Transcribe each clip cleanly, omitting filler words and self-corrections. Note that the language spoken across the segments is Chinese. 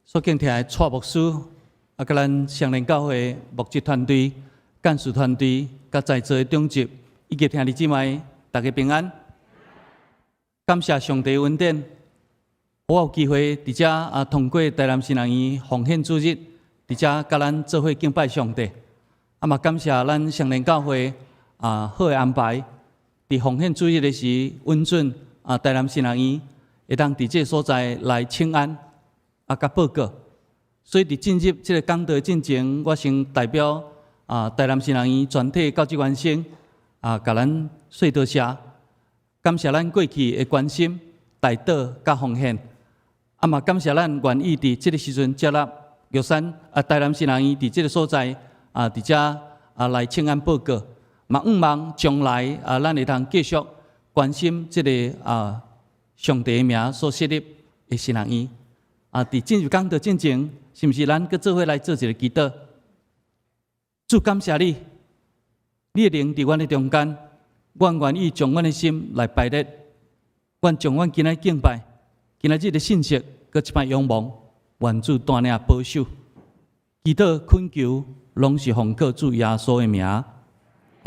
所敬听的蔡牧师，甲咱双联教会牧职团队、干事团队，甲在座的长职，以及听弟姊妹，大家平安。感谢上帝恩典，我有机会伫遮通过台南新人院奉献主日，伫遮甲咱做伙敬拜上帝。嘛感谢咱双联教会好的安排，伫奉献主日的时，允准台南新人院会当伫这个所在来请安甲报告。所以伫进入这个讲道进前，我先代表台南新人院全体教职员生甲咱说多谢。感谢咱过去的关心、代祷、甲奉献，嘛感谢咱愿意伫这个时阵接纳玉山台南新人院伫这个所在伫遮来请安报告，嘛毋望将来咱会通继续关心这个上帝的名所设立的新人院伫进入讲道进前，是毋是咱搁做伙来做一个祈祷？主感谢你，你的灵伫阮的中间。阮愿意将阮的心来摆列，阮将阮今仔敬拜、今仔日的信息，搁一摆仰望，愿主带领保守，祈祷恳求，拢是奉靠主耶稣的名，阿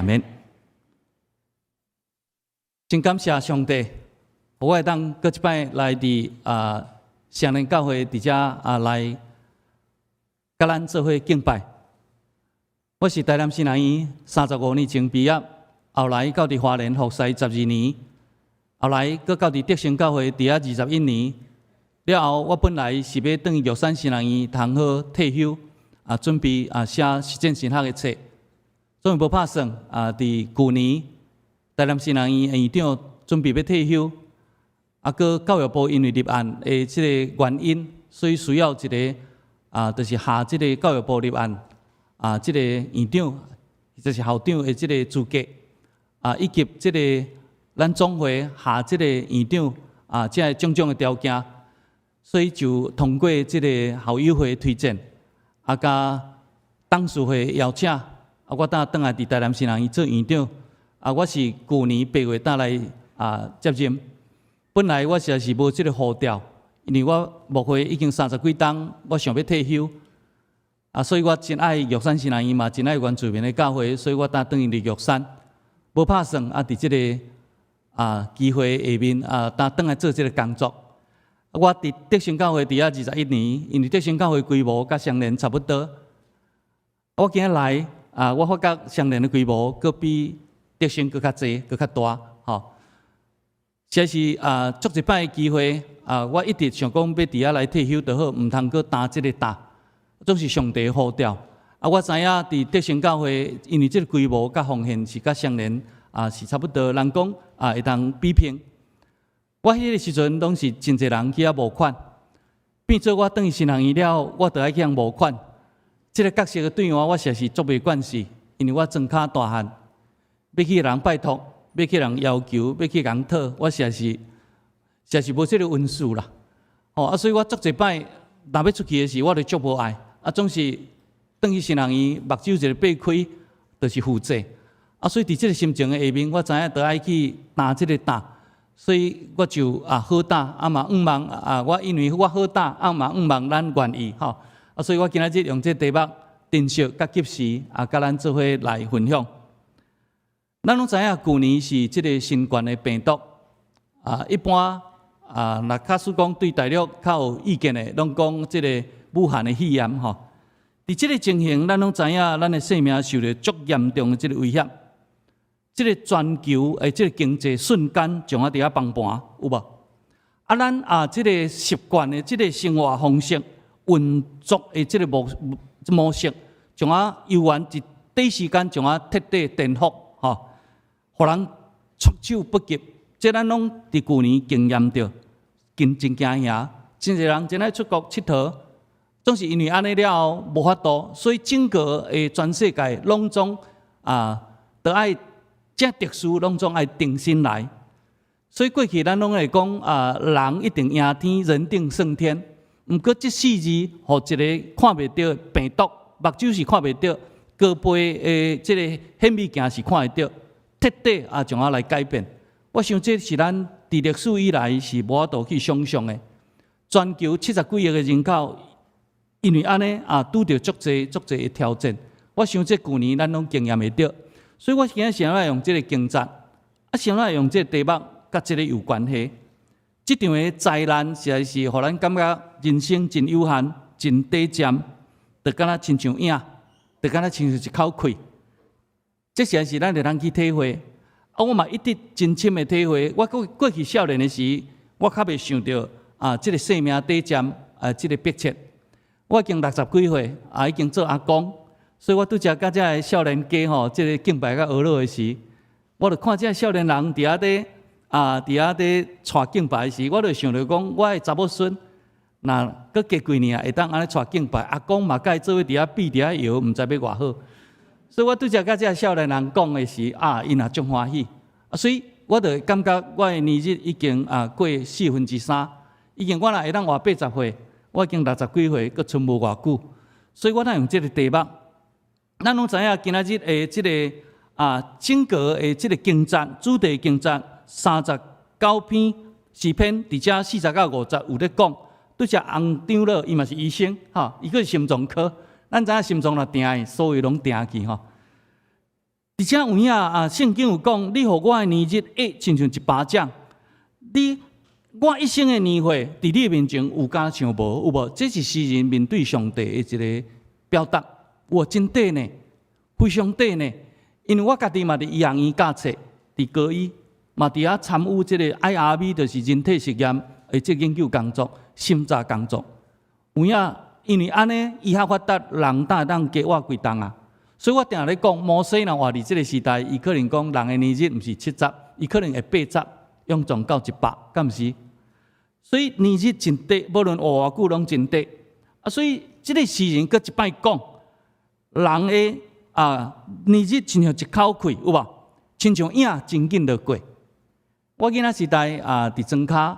免。真感谢上帝，我会当搁一摆来伫双联教会伫遮来，甲咱做伙敬拜。我是台南新人院35年前毕业。后来到伫花莲服侍12年，后来搁到伫德成教会伫遐21年。了后，我本来是要转去玉山新人院通好退休，准备写实践神学的册。总是无拍算，伫去年台南新人院院长准备要退休，搁教育部因为立案的即个原因，所以需要一个就是下即个教育部立案即个院长，就是校长的即个资格。以及即个咱总会下即个院长即个种种的条件，所以就通过即个校友会推荐，甲董事会邀请，我倒来伫台南新人院做院长。我是去年8月倒来接任。本来我实在是无即个呼调，因为我牧会已经30几冬，我想要退休。所以我真爱玉山新人院嘛，真爱原住民的教会，所以我倒转去入玉山。无拍算伫即个机会下面转来做即个工作。我伫德成教会伫遐21年，因为德成教会规模甲双联差不多。我今日来我发觉双联的规模佫比德成佫较济，佫较大。实在是足一摆的机会我一直想讲要伫遐来退休就好，毋通佫担即个担，总是上帝呼召。我知影伫德成教会，因为即个规模甲奉献是甲双联是差不多，人讲会当比拼。我迄个时阵拢是真侪人去遐募款，变做我转去新人院了，我着爱去遐募款。即个角色对我实在是足袂惯势，因为我庄脚大汉，要去人拜托，要去人要求，要去人讨，我实在是无即个温数啦。所以我足一摆，若要出去的时，我着足无爱，总是。转去新人院，目睭一个擘开，就是负债。所以伫即个心情的下面，我知影着爱去担即个担，所以我就好担，嘛毋望我因为我好担，嘛毋望咱愿意所以我今仔日用这题目珍惜甲及时甲咱做伙来分享。咱拢知影，去年是即个新冠的病毒一般若假使讲对大陆较有意见的，拢讲即个武汉的肺炎伫即个情形，咱拢知影，咱的生命受到足严重的即个威胁。即个全球的即个经济瞬间将伫遐崩盘，有无？咱即个习惯的即个生活方式、运作的即个模式，将悠然一短时间将彻底颠覆，互人措手不及。即咱拢伫去年经验着，真惊吓，真侪人真爱出国佚佗。总是因为安尼了后无法度，所以整个的全世界拢总都爱正特殊，拢总爱定心来。所以过去咱拢会讲人一定赢天，人定胜天。毋过这4字，互一个看袂到病毒，目睭是看袂到，高飞的这个显微镜是看得到，彻底将来改变。我想这是咱伫历史以来是无法度去想象的。全球70几亿的人口。因为安尼拄着足侪的挑战，我想这旧年咱拢经验会到，所以我今日想要用这个经节，想要用这个题目甲这个有关系。这场的灾难实在是互咱感觉人生真有限、真短暂，就敢若亲像影，就敢若亲像一口气。这实在是咱着通去体会。我嘛一直真深的体会。我过去少年的时，我较袂想到这个生命短暂这个迫切。我已经60几岁，已经做阿公，所以我拄则甲这个少年家吼，这个敬拜甲学老的时，我就看这个少年人伫伫带敬拜的时，我就想着讲，我的查某孙，那搁加几年会当安尼带敬拜，阿公嘛甲伊做伙伫比伫摇，毋知要偌好。所以我拄则甲这个少年人讲的时，因也足欢喜。所以我就感觉我的年日已经过3/4，已经我若会当活80岁。我已经60几岁，阁剩无偌久，所以我咱用这个题目。咱拢知影今仔日的这个整个的这个经节主题经节39篇诗篇，伫遮40到50有咧讲。拄则洪长老伊嘛是医生，伊个是心脏科。咱知影心脏若定的，所有拢定去吼。而且有影圣经有讲，你互我的年日亲像一巴掌，我一生的年岁，伫你面前有敢像无？有无？这是诗人面对上帝的一个表达。我真短呢，非常短呢。因为我家己嘛伫医学院教册，伫高医嘛伫遐参与这个 IRB， 就是人体实验的这研究工作、审查工作。有影，因为安尼医学发达，人会当加活几冬啊。所以我定咧讲，摩西若活伫这个时代，伊可能讲人的年日毋是70，伊可能会80，用总到100，敢毋是？所以年日真短，无论活偌久拢真短。所以这个诗人搁一摆讲，人的年日亲像一口气，有无？亲像影真紧就过。我囡仔时代伫庄骹，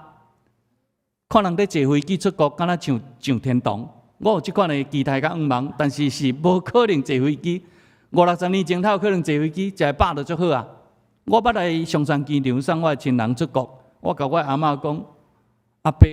看人咧坐飞机出国，敢若上天堂。我有即款的期待甲愿望，但是是无可能坐飞机。50-60年前，才有可能坐飞机，食个饱就足好啊！我捌来松山机场送我的亲人出国，我甲我阿嬷讲。阿伯，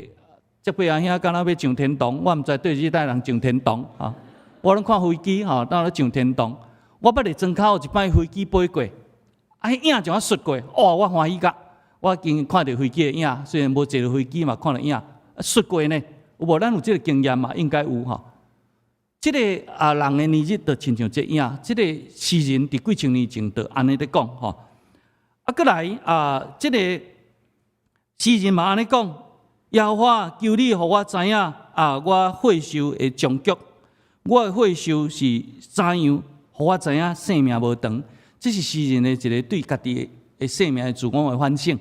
这辈阿兄敢若要上天堂，我毋知对这代人上天堂啊！我拢看飞机当咧上天堂。我捌伫庄口有一摆飞机飞过，影就煞过，我欢喜甲！我经看到飞机的影，虽然无坐到飞机嘛，看到影煞过呢。有无？咱有这个经验嘛？应该有吼。这个人的年日就亲像这影，这个诗人伫几千年前就安尼咧讲吼。过来这个诗人嘛安尼讲。耶和华求你，互我知影我岁寿的终局。我的岁寿是怎样？互我知影生命无长。这是诗人的一个对家己的生命的自我的反省。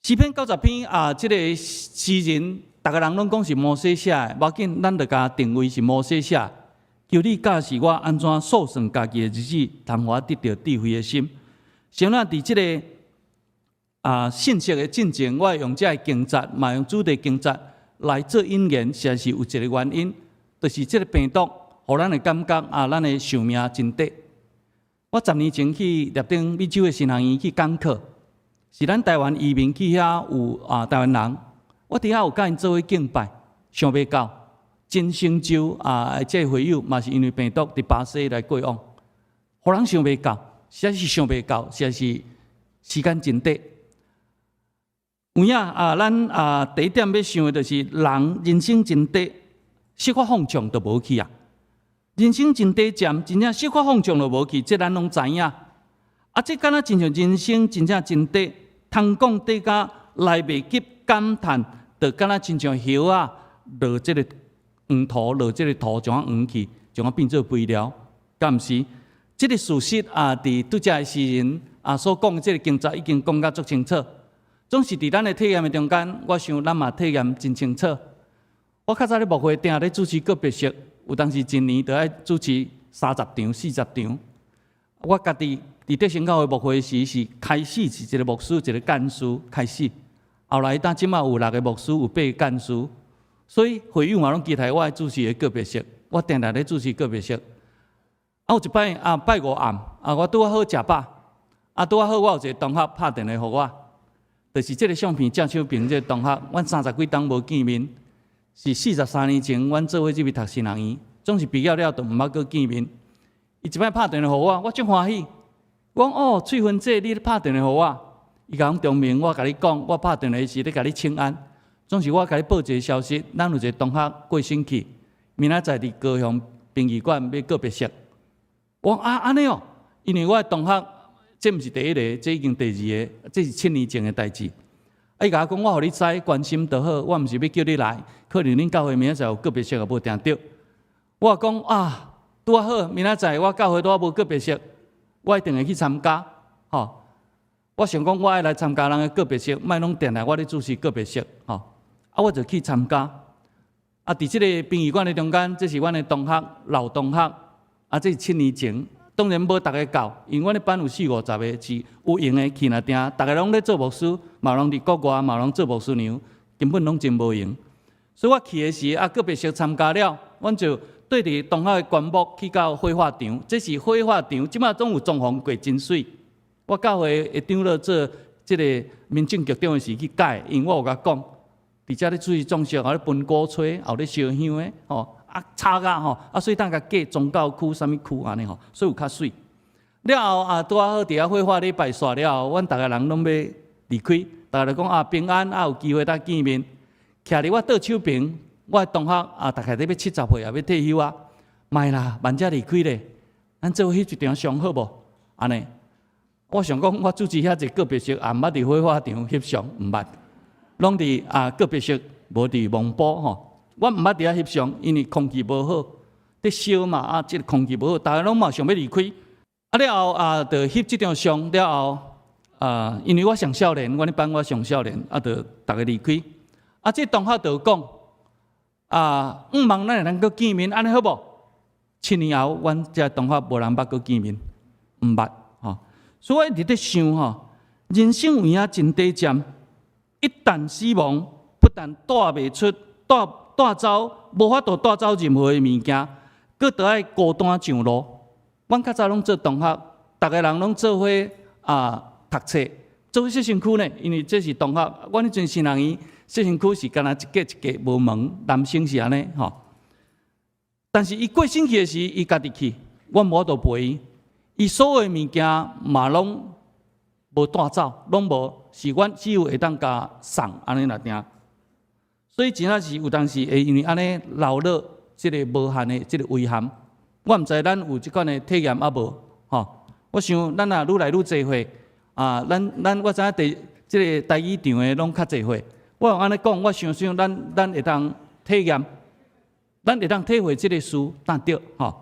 诗篇90篇这个诗人，逐个人拢讲是摩西写的，无要紧，咱就甲定位是摩西写。求你教示我安怎数算家己的日子，通我得到智慧的心。像咱伫这个。信息的进程，我用这个经节，嘛用主题经节来做引言，实在是有一个原因，就是这个病毒，互咱的感觉咱的寿命真短。我10年前去立定美洲的神学院去讲课，是咱台湾移民去遐有台湾人，我伫遐有甲因做伙敬拜，想袂到真成就这个会友嘛是因为病毒伫巴西来过往，互人想袂到，实在是想袂到，实在是时间真短。有影咱第一点要想的就是人人生真短，适发放纵就无去啊。人生真短暂，真正适发放纵就无去，这咱拢知影。这敢若亲像人生真正真短，通讲短甲来袂及感叹，就敢若亲像叶落这个黄土，落这个土将黄去，将变做肥料，敢毋是？这个事实伫拄则的诗人所讲的这个经节已经讲甲足清楚。总是伫咱的体验的中间，我想咱嘛体验真清楚。我较早咧牧会定咧主持个别式，有当时一年就爱主持30场、40场。我家己伫德成教会牧会时是开始是一个牧师、一个干事开始，后来即马有6个牧师，有8个干事，所以会友嘛拢期待我主持的个别式。我定定咧主持个别式。有一摆拜五暗我拄好食饱，拄好我有一个同学拍电话互我。就是这个相片正手边这个同学，阮30几档无见面，是43年前，阮做伙入去读新人院，总是毕业了，就毋捌阁见面。伊一摆拍电话互我，我真欢喜。我讲哦，翠芬姐，你拍电话互我，伊甲我中明，我甲你讲，我拍电话时咧甲你请安。总是我甲你报一个消息，咱有一个同学过身去，明仔载伫高雄殡仪馆要告别式。我讲安尼哦，因为我的同学，这毋是第一个，这已经第二个，这是7年前的代志。伊甲我讲，我互你知，关心就好，我毋是要叫你来，可能恁教会明仔载有告别式也无订到。我讲啊，拄好，明仔载我教会拄无告别式，我一定会去参加，吼。我想讲，我爱来参加人的告别式，莫拢定来我咧主持告别式，吼。我就去参加。伫即个殡仪馆的中间，这是阮的同学，老同学。这是7年前，当然无逐个到，因为阮的班有40-50个，是有闲的去那定，逐个拢咧做牧师，嘛拢伫国外，嘛拢做牧师娘，根本拢真无闲。所以我去的时，告别式参加了，阮就对伫同学的棺木去到火化场，这是火化场，即马总有装潢过，真水。我教会会长老做即个民政局长的时去改，因为我有甲讲。伫遮咧注意装饰，咧分鼓吹，后咧烧香诶，吼插啊吼，所以当甲隔宗教区、啥物区安尼吼，所以有较水。了后拄好伫遐火化礼拜煞了后，阮逐个人拢要离开，逐个就讲平安有机会当见面。徛伫我倒手边，我诶同学大概咧要70岁要退休啊，莫啦，慢才离开咧。咱做迄一场上好无？安尼，我想讲，我主持遐一个告别式，也毋捌伫火化场翕相，毋捌。拢伫告别式，无伫网播吼。我毋捌伫遐翕相，因为空气无好，伫烧嘛即个空气无好，大家拢嘛想要离开。了后就翕即张相了后因为我上少年，阮咧班我上少年，就逐个离开。即同学就讲毋望咱会当佫见面，安尼好无？7年后，阮遮同学无人捌佫见面，毋捌吼。所以我一直咧想吼，人生有影真短暂。一旦死亡，不但带袂出、带走，无法度带走任何的物件，佫得爱孤单上路。阮较早拢做同学，逐个人拢做伙读册，做伙小身躯呢。因为这是同学，阮迄阵新人院小身躯是干那一格一格无门，男生是安尼吼。但是伊过身去的时，伊家己去，阮无法度陪伊。伊所有的物件嘛拢无带走，拢无。是阮只有会当甲送安尼来定，所以真正是有当时会因为安尼留落即个无限的即个遗憾。我毋知咱有即款的体验啊无吼？我想咱愈来愈侪岁咱我知影即个台语场的拢较侪岁。我用安尼讲，我想咱会当体验，咱会当体会即个事，当着吼。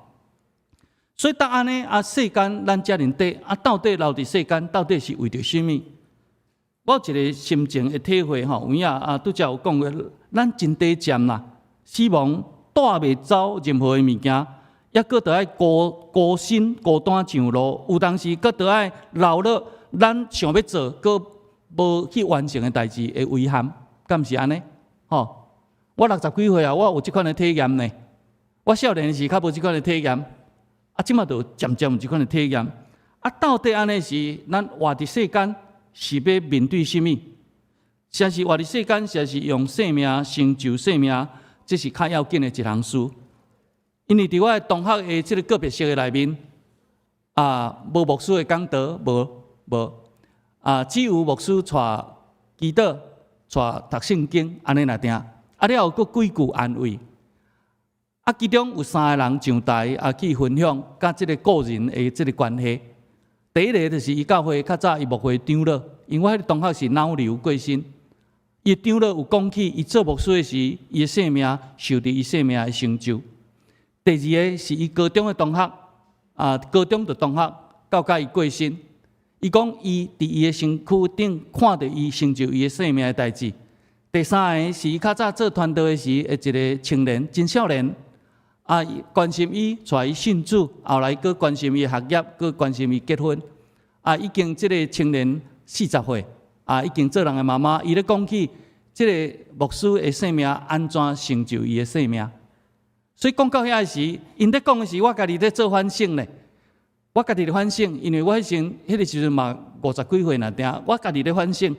所以当安尼世间咱遮尔短到底留伫世间，到底是为着甚物？我有一个心情的体会吼，有影拄则有讲过，咱真短暂啦，死亡带袂走任何的物件，抑搁得爱孤身孤单上路，有当时搁得爱留落咱想要做搁无去完成的代志的遗憾，敢毋是安尼？吼，我60几岁我有即款的体验呢。我少年时较无即款的体验，即马就渐渐有即款的体验。到底安尼是咱活伫世间？是要面对甚物？实是活伫世间，实是用生命成就生命，这是较要紧的一项事。因为伫我同学的即个个别式的内面，无牧师的讲道，无只有牧师带祈祷、带读圣经安尼来定。了后佫几句安慰。其中有3个人上台去分享，甲即个个人的即个关系。第一个就是伊教会较早伊牧会长老，因为我迄个同学是脑瘤过身，伊长老有讲起伊做牧师的时，伊的生命受伫伊生命的成就。第二个是伊高中的同学，高中的同学到甲伊过身，伊讲伊伫伊的身躯顶看到伊成就伊的生命的代志。第三个是伊较早做传道的时的一个青年，真少年。关心伊，带伊信主，后来佫关心伊的学业，佫关心伊结婚。已经即个青年40岁，已经做人的妈妈。伊咧讲起即个牧师的生命安怎成就伊的生命。所以讲到遐时，因咧讲的时，我家己咧做反省咧。我家己咧反省，因为我迄个时阵嘛50几岁那定，我家己咧反省。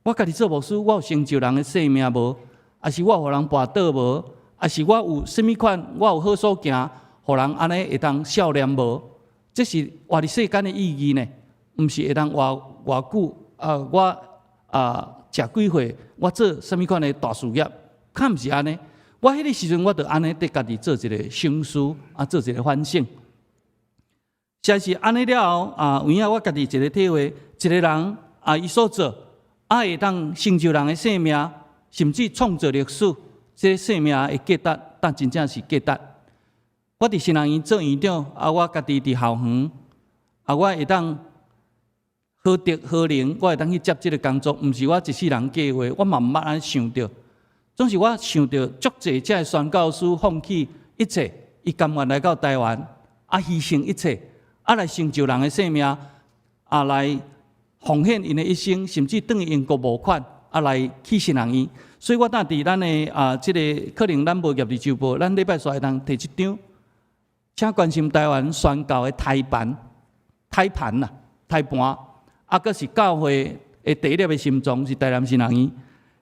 我家己做牧师，我有成就人的生命无？还是我互人跋倒无，还是我有甚物款，我有好所行，互人安尼会当笑脸无？这是活伫世间的意义呢，毋是会当偌久我食几岁，我做甚物款的大事业，较毋是安尼。我迄个时阵，我着安尼对家己做一个省思做一个反省。实是安尼了后有影我家己一个体会，一个人伊所做会当成就人的生命，甚至创造历史，这个生命的价值，但真正是价值。我伫新人院做院长，我家己伫校园，我会当好德好能，我会当去接这个工作，毋是我一世人计划，我嘛毋捌安尼想着。总是我想到足济遮个宣教师放弃一切，伊甘愿来到台湾，牺牲一切，来成就人的生命，来奉献因的一生，甚至等于英国募款，来去新人院。所以我当伫咱的这个可能咱无业伫周报，咱礼拜三会当摕一张，请关心台湾宣教的台盘，台盘，佫是教会的第一粒的心脏是台南新人院。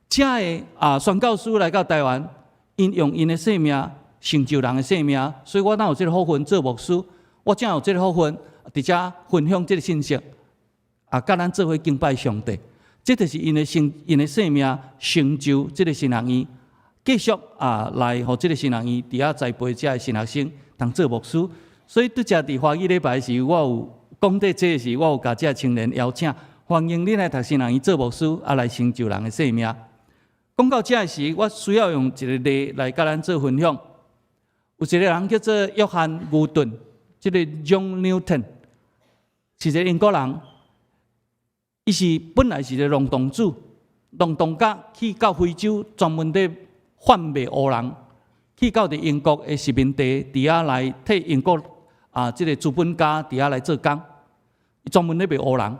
遮个宣教师来到台湾，因用因的生命成就人的生命，所以我当有这个福分做牧师，我正有这个福分伫遮分享这个信息，甲咱做伙敬拜上帝。这就是因的生命成就这个新人院，继续来互这个新人院伫遐栽培遮个新学生当做牧师。所以拄则伫花语礼拜时，我有讲这时，我有甲遮青年邀请，欢迎你来读新人院做牧师，来成就人的生命。讲到这时，我需要用一个例来甲咱做分享。有一个人叫做约翰·牛顿，这个 John Newton 是一个英国人。伊是本来是一个农场主，农场家去到非洲，专门咧贩卖黑人，去到伫英国的殖民地，伫遐来替英国这个资本家伫遐来做工，伊专门咧卖黑人。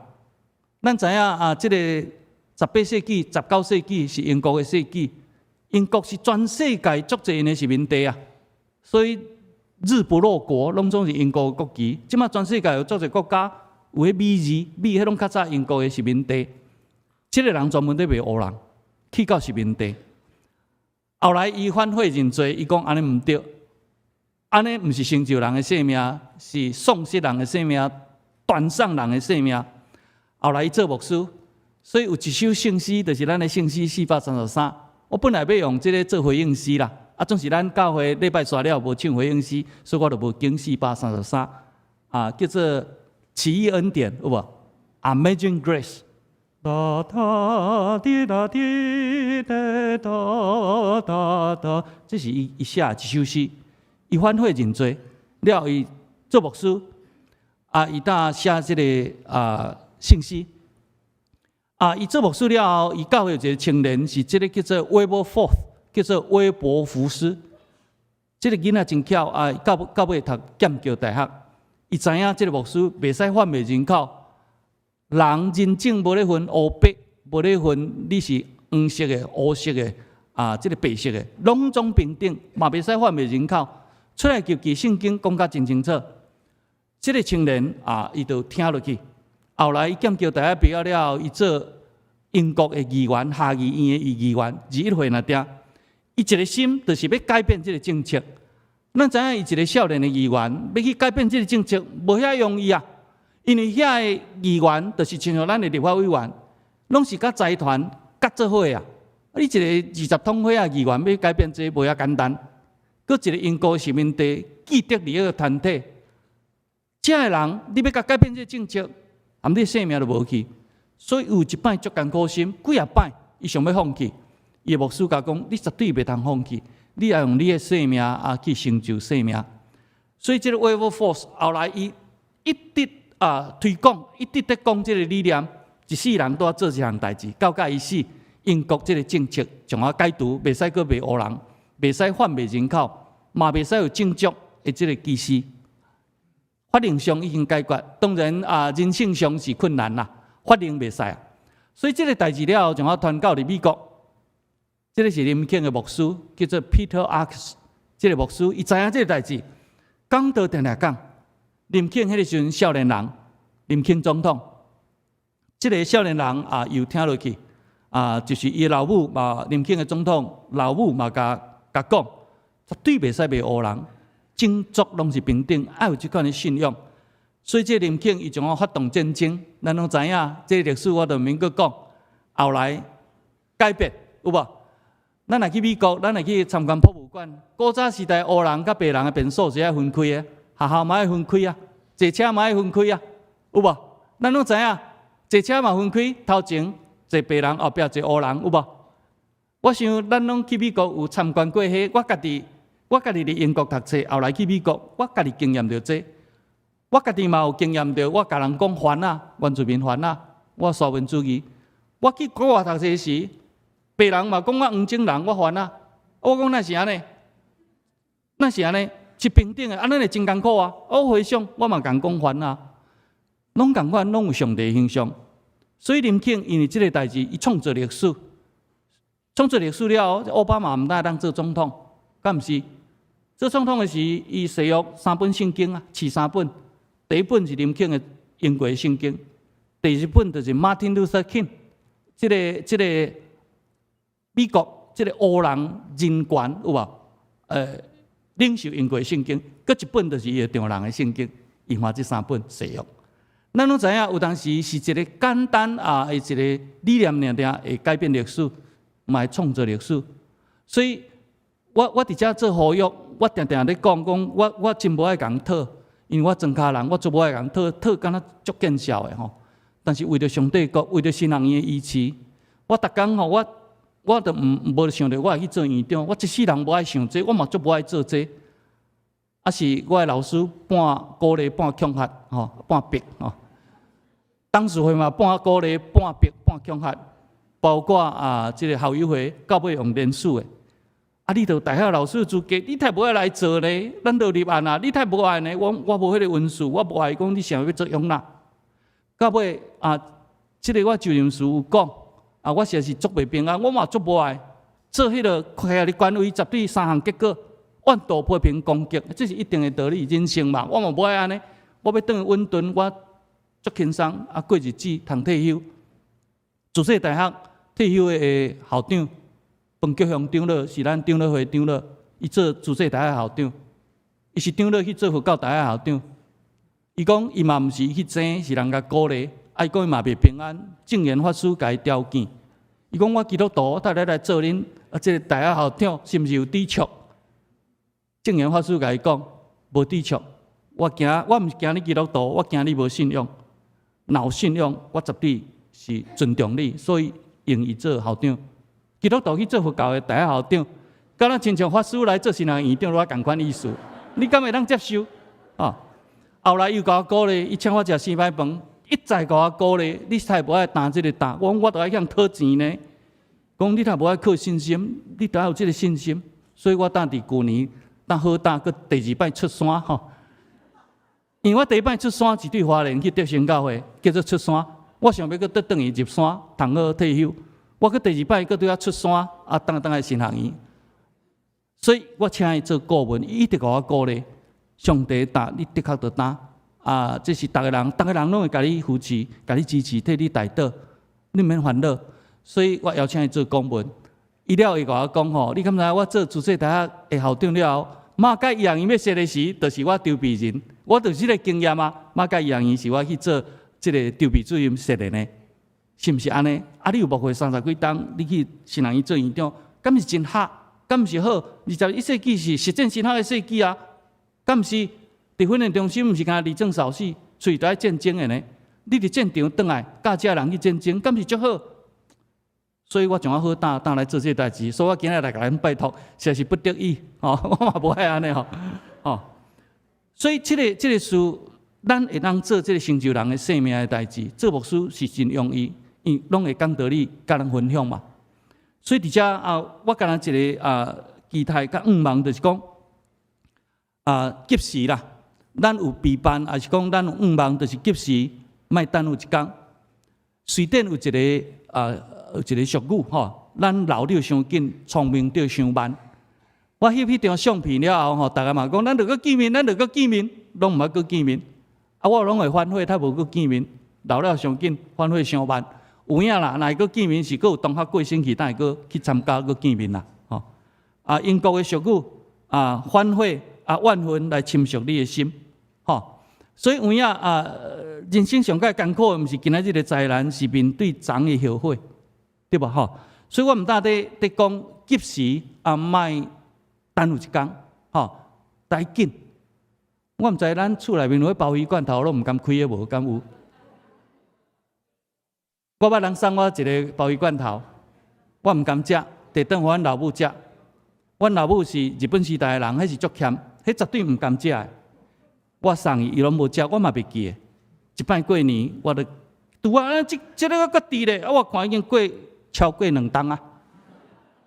咱知影这个18世纪、19世纪是英国的世纪，英国是全世界足侪的殖民地所以日不落国，拢总是英国的国旗。即马全世界有足侪国家有迄美字，美迄拢较早英国的殖民地。这个人专门咧卖黑人，去到殖民地。后来伊反悔认罪，伊讲安尼毋对，安尼毋是成就人的生命，是丧失人的生命，断送人的生命。后来伊做牧师。所以有一首圣诗，就是咱的圣诗433。我本来要用这个做回应诗啦，总是咱教会礼拜刷了无唱回应诗，所以我就无经433。叫做奇异恩典，有无 ？Amazing Grace。哒哒滴哒滴哒哒哒哒，这是伊写一首诗。伊反悔认罪，了伊做牧师，伊当写这个圣诗。伊做牧师了后，伊教会有一个青年是这个叫做威伯福，叫做威伯福斯。这个囡仔真巧，到尾读剑桥大学，伊知影这个牧师袂使贩卖人口，人真正无咧分黑白，无咧分你是黄色的、黑色的这个白色的，拢总平等，嘛袂使贩卖人口。出来求其圣经讲甲真清楚。这个青年伊就听落去。后来，伊剑桥大学毕业了后，伊做英国的议员，下议院的议员，21岁那点。伊一个心就是要改变这个政策。咱知影伊一个少年的议员，要去改变这个政策，无遐容易因为遐的议员，就是亲像咱的立法委员，拢是甲财团甲做伙你一个20通岁议员要改变这无遐简单。搁一个英国殖民地既得利益的团体，这个人你要甲改变这个政策。你生命都无去，所以有一摆足艰苦心，几啊摆伊想要放弃。伊牧师甲讲：你绝对袂当放弃，你要用你的生命去成就生命。所以这个 Wilberforce 后来伊一直推广，一直在讲这个理念，一世人都要做这项代志，到伊死，英国这个政策从啊改读，袂使搁卖黑人，袂使贩卖人口，嘛袂使有种族的这个歧视。法令上已经解决，当然人性上是困难啦，法令袂使所以这个代志了后，从我传到伫美国，这个是林肯的牧师，叫做 Peter Arks。这个牧师伊知影这个代志，讲道定定讲。林肯迄个时阵少年人，林肯总统，这个少年人又听落去，就是伊老母嘛，林肯的总统老母嘛，甲讲，绝对袂使卖乌人，种族拢是平等，爱有即款的信仰。所以这林肯伊将我发动战争，咱拢知影，这历史我就免阁讲。后来改变有无？咱来去美国，咱来去参观博物馆。古早时代，黑人甲白人的便所是爱分开的，学校嘛爱分开啊，坐车嘛爱分开啊，有无？咱拢知影，坐车嘛分开，头前坐白人，后壁坐黑人，有无？我想咱拢去美国有参观过迄，我家己伫英国读册，后来去美国，我家己经验到这。我家己嘛有经验到，我甲人讲烦啊，原住民烦啊，我沙文主义。我去国外读册时，白人嘛讲我黄种人，我烦啊。我讲那是安尼，是平等的，安尼就真艰苦啊。我回想，我嘛共讲烦啊，拢共款，拢有上帝形象。所以林肯因为这个代志，伊创造历史，创造历史了后，奥巴马毋当当做总统，敢毋是？做总统的时，伊使用3本圣经啊，饲3本。第一本是林肯的英国圣经，第二本就是马丁路瑟金，这个美国这个黑人人权有无？领袖英国圣经，搁一本就是伊的中人的圣经，伊花这3本使用。咱拢知影，有当时是一个简单的一个理念，定会改变历史，嘛会创造历史。所以我伫遮做呼吁，我定定咧讲，我真无爱共讨。因为我庄脚人，我做无爱人讨，敢若足见效的吼。但是为着上帝国，为着新人伊的意志，我逐工吼，我都无想着我会去做院长。我一世人无爱想这，我嘛足无爱做这。啊是我的老师半鼓励半恐吓吼，半逼吼。董事会嘛半鼓励半逼半恐吓，包括这个校友会到尾用联署的。你著大学老师资格，你太无爱来做咧，咱著立案啊！你太无爱呢，我无迄个文书，我无爱讲你想要做用啦。到尾这个我就任时有讲我实在是足袂平安，我嘛足无爱做迄个开的官位，绝对3项结果：万道批评攻击，这是一定的道理。人生嘛，我嘛无爱安尼，我要转去稳顿，我足轻松过日子，通退休。自细大学退休的校长。本局乡长老是咱长老会长老，伊做自细大学校长，伊是长老去做佛教大学校长。伊讲伊嘛毋是去争，是人甲鼓励。伊讲伊嘛袂平安，正言法师甲伊调见。伊讲我基督徒，我带来做恁这个大学校长，是毋是有抵触？正言法师甲伊讲无抵触。我毋是惊你基督徒，我惊你无信仰。若有信仰，我绝对是尊重你，所以用伊做校长。基督徒去做佛教的大学校长，敢若亲像法师来做新人院长，我同款意思，你敢会当接受？后来又甲我鼓励，伊请我食4摆饭，一再甲我鼓励，你太无爱担这个担，我都爱向讨钱呢。讲你太无爱靠信心，你都要有这个信心。所以我当伫旧年，当好当，佮第2摆出山吼。因为我第1摆出山是对华人去德兴教会，叫做出山。我想要佮倒转去入山，同好退休。我去第2摆，佮对我出山，当来新学院。所以我请伊做顾问，伊一直甲我鼓励。上帝答，你的确得答。这是逐个人拢会甲你扶持，甲你支持，替你带导，你免烦恼。所以我邀请伊做顾问。伊了会甲我讲吼，你敢知我做自细大学的校长了后，马介伊人伊要说的时，就是我筹备人，我就是这个经验啊。马介伊人伊是我去做这个筹备主任说的呢。是毋是安尼？你有木会30几档，你去新人院做院长，敢是真好？敢毋是好？21世纪是实践新学的世纪啊！敢毋是？伫训练中心毋是干立正扫视，随都爱战争的呢？你伫战场倒来，教这人去战争，敢是足好？所以我将我好当来做这代志，所以我今日来甲恁拜托，实在是不得已我嘛无爱安尼所以这个事，咱会当做这个成就人的生命的代志，做牧师是真容易。伊拢会讲道理，甲人分享嘛。所以伫遮我甲人一个期待甲愿望，就是讲及时啦。咱有备办，还是讲咱有愿望，就是及时，莫耽误一天。随便有一个俗语咱老了伤紧，聪明着伤慢。我翕迄张相片了后大家嘛讲，咱着搁见面，拢毋爱搁见面。我拢会反悔，他无搁见面，老了伤紧，反悔伤慢。有影啦，若会见面是，佫有同学过星期，等会佫去参加佫见面啦。吼，英国的俗语反悔万分来侵蚀你的心。吼，所以有影人生上界艰苦的，毋是今仔日的灾难，是面对昨的后悔，对吧？吼，所以我毋当伫讲及时莫耽误一工，吼，带紧。我毋知咱厝内面有鲍鱼罐头，拢毋敢开的无？敢有？我捌人送我一个鲍鱼罐头，我毋敢食，摕转互阮老母食。阮老母是日本时代的人，迄是足欠，迄绝对毋敢食的。我送伊，伊拢无食，我嘛袂记的。一摆过年，我著拄即个搁伫咧，我看已经超过2冬啊。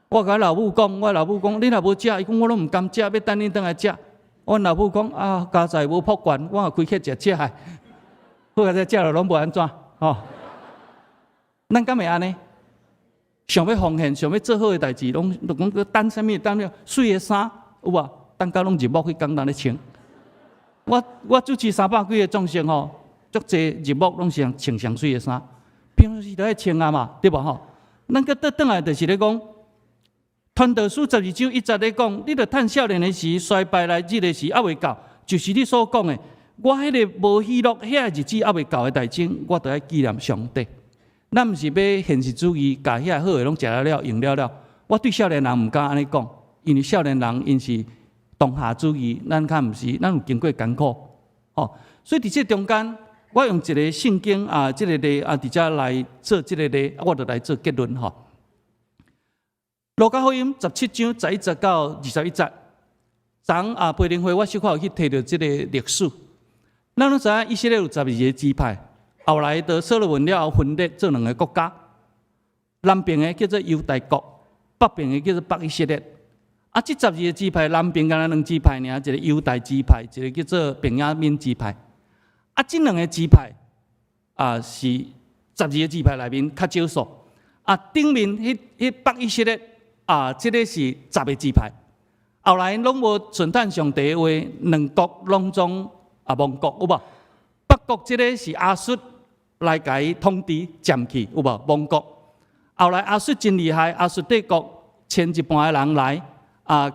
我甲老母讲，我老母讲，你若无食，伊讲我拢毋甘食，要等恁转来食。阮老母讲家财无保全，我开去食食的，好在食了拢无安怎吼。咱敢会安尼？想要奉献，想要做好的代志，拢讲个等啥物？等了水的衫有无？等到拢日暮去工人咧穿。我主持300几个壮士吼，足济日暮拢是穿上水的衫，平时都爱穿啊嘛，对吧？吼，咱个倒来就是咧讲。传道书12章1节咧讲，你著趁少年的时，衰败来日的时还未到，就是你所讲的，我迄个无喜乐遐日子还未到的代志，我著爱纪念上帝。咱毋是要现实主义，甲遐好的拢食了用了。我对少年人毋敢安尼讲，因为少年人因是当下主义，咱较毋是，咱有经过艰苦，哦，所以伫这中间，我用一个圣经即个例伫遮来做即个例，我著来做结论吼。路加福音17章11节到21节，昨培灵会我小可有去提到即个历史。咱拢知影以色列有12个支派，后来到所罗门了后分裂做2个国家，南边的叫做犹大国，北边的叫做北以色列。这12个支派，南边敢若2支派尔，一个犹大支派，一个叫做便雅悯支派。这2个支派是12个支派内面较少数。顶面迄北以色列。这个是10个支派，后来拢无顺趁上帝的话，2国拢总亡国，有无？北国这个是亚述来甲伊统治占去，有无？亡国。后来亚述真厉害，亚述帝国迁一半的人来，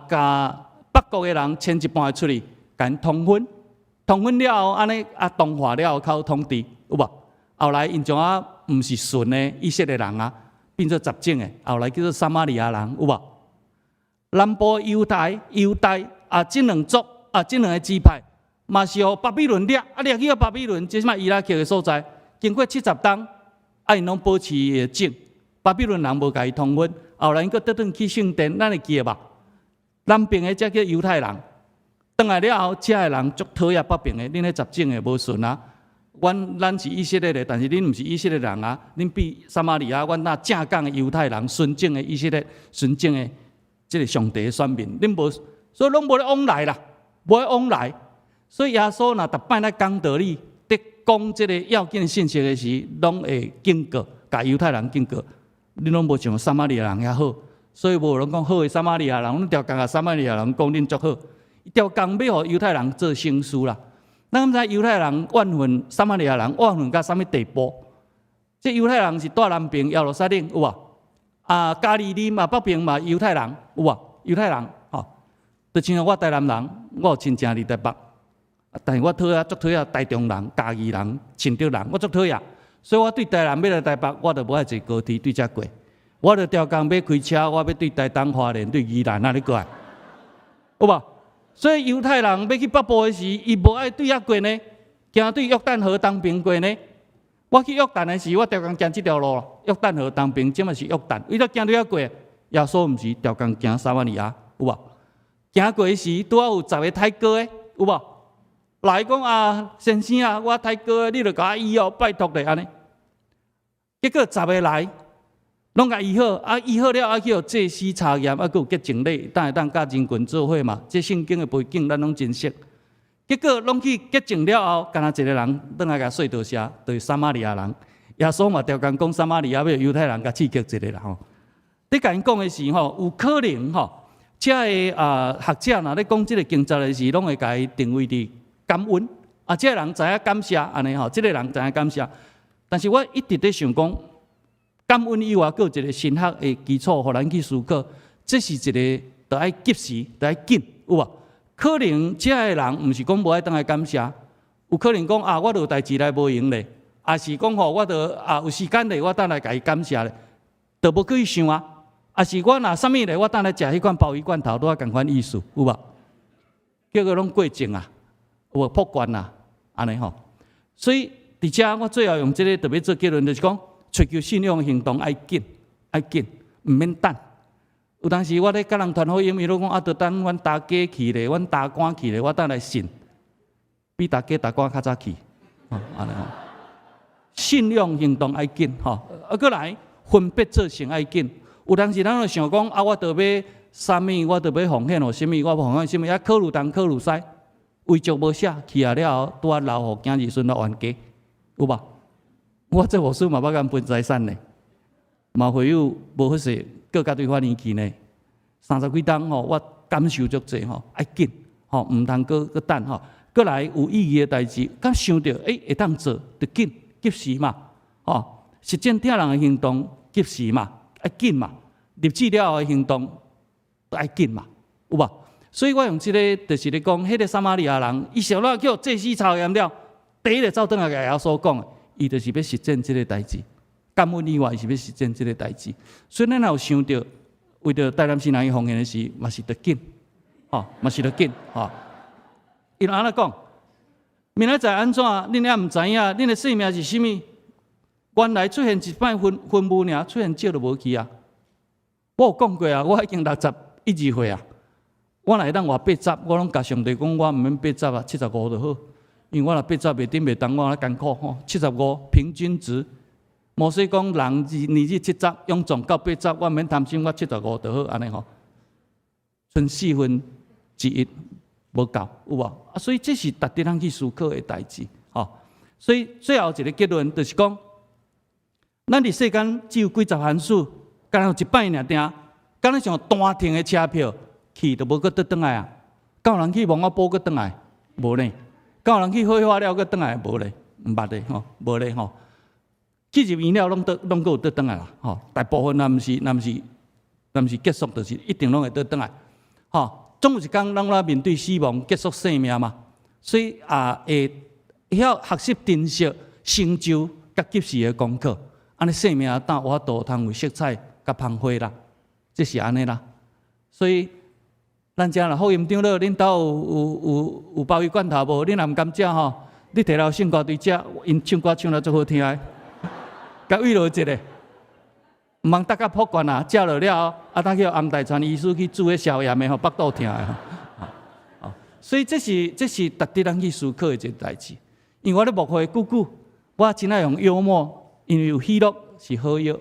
甲北国的人迁一半出去，甲因通婚，通婚了后，安尼同化了后，靠统治，有无？后来因种毋是纯的以色列人啊。变做杂种的，后来叫做撒玛利亚人，有无？南部犹大这2族这2个支派，嘛是由巴比伦掠去巴比伦，即摆伊拉克的所在，经过70冬，因拢保持伊的种。巴比伦人无甲伊通婚，后来佫倒转去圣殿，咱会记得吧？南边的才叫犹太人，转来了后，遮的人足讨厌北边的，恁迄杂种的无顺啊。咱是以色列的，但是恁毋是以色列人啊！恁比撒玛利亚，阮那正港的犹太人，纯正的以色列，纯正的即个上帝的选民，恁无，所以拢无咧往来啦，无咧往来。所以耶稣若逐摆咧讲道理，伫讲即个要紧信息的时，拢会警告，甲犹太人警告，恁拢无像撒玛利亚人遐好。所以无人讲好的撒玛利亚人，阮调工甲撒玛利亚人讲恁足好，调工要互犹太人做先师啦。咱知犹太人怨恨撒玛利亚人怨恨到啥物地步？这犹太人是住南边耶路撒冷，有无？加利利嘛，北边嘛犹太人，有无？犹太人，吼，就像我台南人，我有亲戚伫台北，但是我足讨厌台中人、嘉义人、新竹人，我足讨厌。所以我对台南要来台北，我就无爱坐高铁对遮过，我就调工要开车，我要对台东、花莲、对宜兰那里过来，有无？所以犹太人要去北部的时，伊无爱对遐过呢，行对约旦河东边过呢。我去约旦的时，我调工行这条路，约旦河东边，即嘛是约旦，为了行对遐过，耶稣毋是调工行撒玛利亚，有无？行过时拄好有10个泰哥的，有无？来讲先生我泰哥的，你著甲我医哦，拜托咧安尼。结果10个来。拢甲医好，医好了，去互祭司查验，佫有洁净礼，当甲人群做伙嘛。这圣经的背景，咱拢真熟。结果拢去洁净了后，干那一个人倒来甲说道谢，就是撒玛利亚人。耶稣嘛调工讲撒玛利亚要犹太人甲刺激一个啦吼。你甲因讲的是有可能遮个学者若咧讲即个经节的时，拢会甲伊定位伫感恩。这个人知影感谢安尼吼，这个人知影感谢。但是我一直咧想讲。感恩以外，佫有一个神学的基础，互咱去思考，这是一个得爱及时，得爱紧，有无？可能遮个人毋是讲无爱当来感谢，有可能讲啊，我有代志来无用咧，也是讲吼，我有时间咧，我当来甲伊感谢咧，都无去想啊。也是我若啥物咧，我当来食迄款鲍鱼罐头，都啊共款意思，有无？叫做拢过境啊，有无破关啊，安尼吼。所以伫遮我最后用这个特别做结论，就是讲，追求信仰行动爱紧，毋免等。有当时我咧甲人传福音，伊拢讲啊，着等阮大家去咧，阮大官去咧，我当来信，比大家大官较早去，安尼吼。信仰行动爱紧，吼，过来分别做成爱紧。有当时咱就想讲啊，我着要啥物，我着要奉献互啥物，我奉献啥物，也考虑东考虑西，遗嘱无写，去啊了后，拄啊留互囝儿孙来冤家，有无？我这无事嘛，捌敢分财产呢，嘛会有无好势。各家对我年纪呢，30几档吼，我感受足济吼，爱紧吼，毋通搁等吼，过来有意义的代志，敢想到会当做，就紧及时嘛，吼，实践听人的行动及时嘛，爱紧嘛，立志了后的行动爱紧嘛，有无？所以我用这个就是咧讲，迄个撒玛利亚人，伊想到叫祭司操验了，第一个走转来甲耶稣所讲的，伊就是要实践这个代志。感恩以外是要实践这个代志，所以咱有想到为着台南新人伊奉献的事，嘛是得紧，吼，嘛是得紧，吼。伊安尼讲，明仔载安怎？恁也毋知影，恁的性命是啥物？原来出现一摆分母尔，出现少就无去啊。我有讲过啊，我已经61、2岁啊，我若会当活80，我拢甲上帝讲，我毋免80啊，75就好，因为我若80袂顶袂当，我艰苦吼，75平均值。摩西讲，人年纪70，勇壮到80，我免贪心，我75就好，安尼吼，剩1/4无够，有无？啊，所以这是值得咱去思考的代志，吼。所以最后一个结论就是讲，咱伫世间只有几十项事，敢有一摆尔定，敢若像单程的车票去就无搁倒转来啊？敢有人去蒙阿波搁倒来？无呢？敢有人去火化了搁倒来？无呢？毋捌的吼，无咧吼。去入院了，拢搁有倒转来啦，吼！大部分若毋是结束，就是一定拢会倒转来，吼！总有一天，咱要面对死亡，结束生命嘛。所以会晓学习珍惜成就甲及时的功课，安尼生命当有法度通有色彩甲芳华啦，这是安尼啦。所以咱遮啦，福音长老，恁兜有鲍鱼罐头无？恁若毋敢食吼，你摕来唱歌对食，因唱歌唱得足好听的。甲慰劳一下，毋通搭甲破罐啊！食落了后，当叫洪大传医师去煮迄消炎的吼，腹肚疼的吼。所以这是值得咱去思考的一个代志。因为我咧幕后久久，我真爱用幽默，因为有喜乐是好药。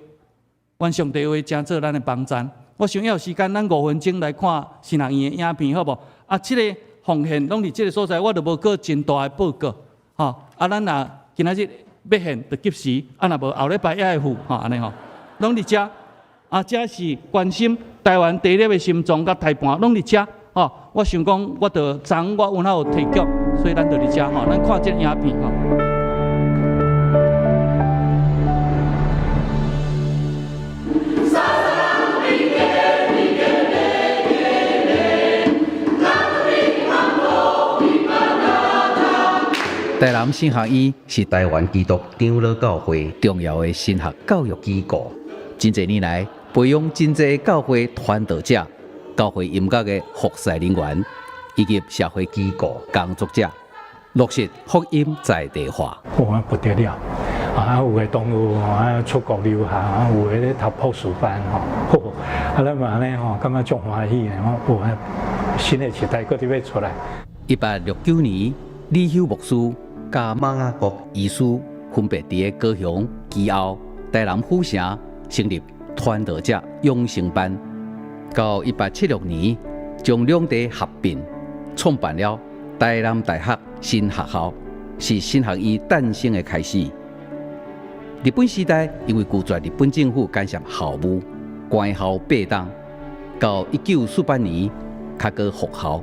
愿上帝话真做咱的帮助。我想要有时间，咱5分钟来看新学院的影片，好无？啊，这个奉献拢伫这个所在，我就无过真大的报告，吼。啊，咱若今仔日。要献就及时，啊，若无后礼拜也会付，吼，安尼吼，拢伫遮。啊，遮是关心台湾第一粒的心脏甲台盘，拢伫遮。吼，我想讲，我着昨我有哪有提供，所以咱就伫遮吼，咱看这影片吼。台南神学院是台湾基督长老教会重要的神学教育机构，真侪年来培养真侪教会传道者、教会音乐的服侍人员以及社会机构工作者，落实福音在地化。哇，不得了！有的动物出国留学，有的咧读博士班吼，咱嘛安尼吼，感觉足欢喜的。哇，新的时代搁伫要出来。1869年，李修牧师甲马雅各医师分别伫高雄、基澳、台南府城成立传道者养成班。到1876年，将两地合并，创办了台南大学新学校，是新学院诞生的开始。日本时代因为拒绝日本政府干涉校务，关校8档，到1948年才搁复校。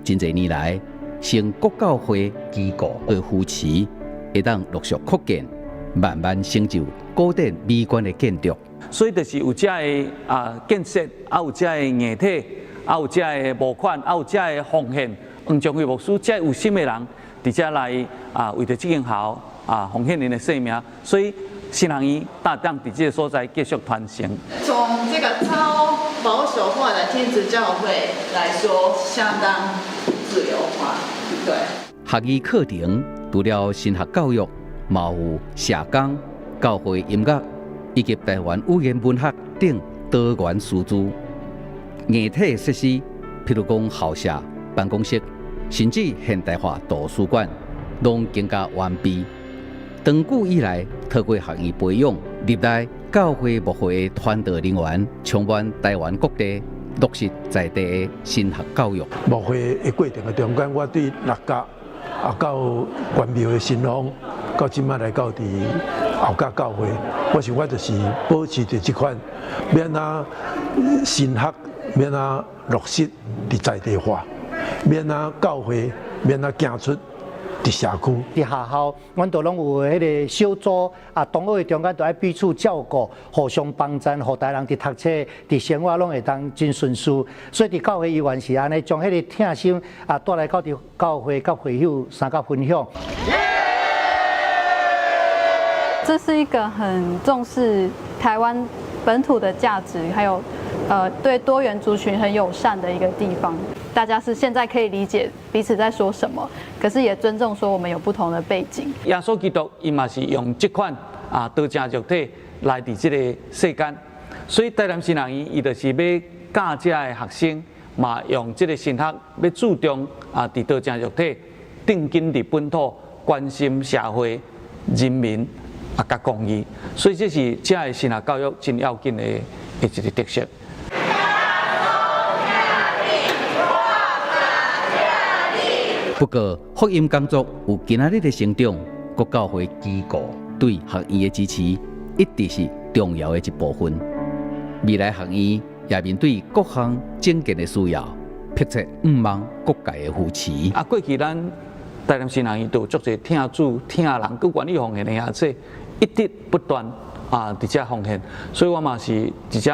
真侪年来，成国教会机构的扶持，会当陆续扩建，慢慢成就古典美观的建筑。所以就是有这的建设，有这的硬体，有这的模款，有这的奉献。黄宗辉牧师这有心的人，伫这来为着这间校奉献您的生命，所以新人医大当伫这个所在继续传承。从这个超保守化的天主教会来说，相当自由化，对。学艺课程除了神学教育，嘛有社工、教会音乐以及台湾语言文学等多元师资。硬体设施，譬如讲校舍、办公室，甚至现代化图书馆，拢更加完备。长久以来，透过学院培养，历代教会牧会的传道人员，充满台湾各地，落实在地的神学教育。牧会的过程的中间，我对六甲到关庙的新房，到今麦来到伫后甲教会，我就是保持着这款，免神学，免落实伫在地化，免教会，免行出伫社区。伫学校，阮都拢有迄个小组同学中间都爱彼此照顾，互相帮衬，互大人伫读册、伫生活拢会当真顺遂。所以伫教会伊原是安尼，将迄个疼心带来到伫教会、甲会友三甲分享。这是一个很重视台湾本土的价值，还有对多元族群很友善的一个地方。大家是现在可以理解彼此在说什么，可是也尊重说我们有不同的背景。耶稣基督伊嘛是用这款道成肉体来伫这个世间，所以台南新人医伊就是要教这的学生嘛，用这个神学要注重伫道成肉体，定根伫本土，关心社会、人民甲公益，所以这是这的神学教育真要紧的一个特色。不过，福音工作有今仔日的成长，国教会机构对学院的支持，一直是重要的一部分。未来学院也面对各项整建的需要，迫切望各界的扶持。过去咱台南新人医都有足侪听主、听人，佮愿意奉献的遐这一直不断伫遮奉献，所以我嘛是直接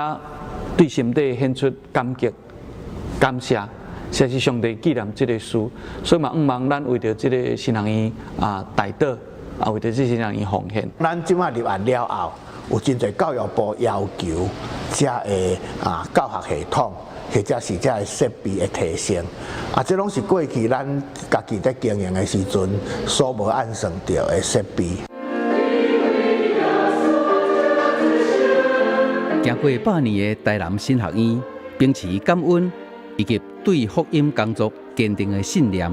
对心底献出感激、感谢。谢谢上帝纪念这个事，所以嘛，望咱为着这个新人医大道为着这新人医奉献。咱即马入案了后，有真侪教育部要求，遮的教学系统或者是遮的设备的提升，这拢是过去咱家己在经营的时阵所无按算到的设备。经过8年的台南新学院，秉持感恩以及对福音工作坚定的信念，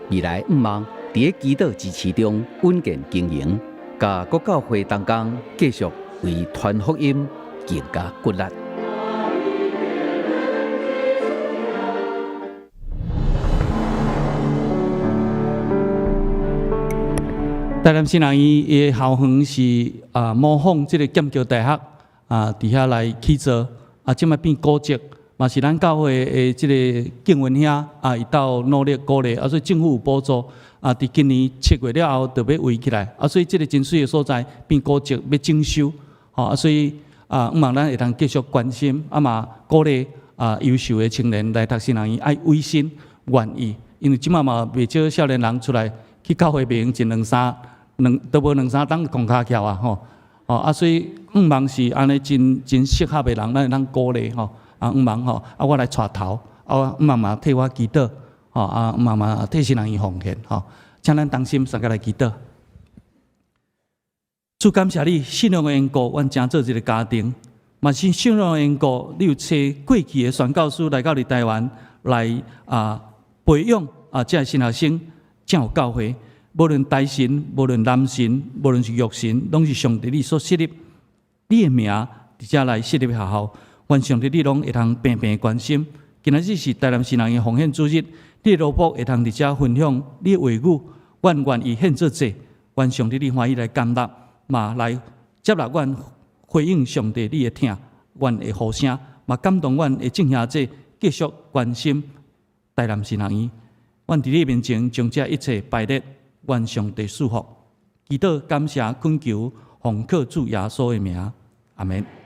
未来望伫个祈祷支持中稳健经营，甲国教会同工继续为传福音更加骨力。台南新人医的校园是模仿这个剑桥大学伫遐来起造即摆变古迹。嘛是咱教会的这个敬文兄伊斗努力鼓励，所以政府有补助伫今年7月了后就要围起来，所以这个真水的所在变古迹要整修，所以望咱会当继续关心，嘛鼓励优秀的青年来读新人医，爱委身愿意，因为即马嘛袂少少年人出来去教会袂用一都无2-3档空骹翘所以望是安尼真适合的人，咱会当鼓励望我来带头，望嘛替我祈祷，望嘛替新人医奉献，请咱同心三个来祈祷。主感谢你，信仰的缘故，阮成做一个家庭，嘛是信仰的缘故，你有找过去的宣教师来到台湾来培养这新学生，才有教会。无论大神，无论男神，无论是玉神，拢是上帝你所设立，你的名伫遮来设立学校。愿上帝你拢会通平平关心。今仔日是台南新人的奉献主日，你的萝卜会通伫遮分享你的话语，阮愿意献做祭。愿上帝你欢喜来感纳，嘛来接纳阮回应上帝你的听，阮的呼声，嘛感动阮的正兄姐继续关心台南新人医。阮伫你面前将这一切摆列，愿上帝祝福。祈祷、感谢、恳求，奉靠主耶稣的名，阿门。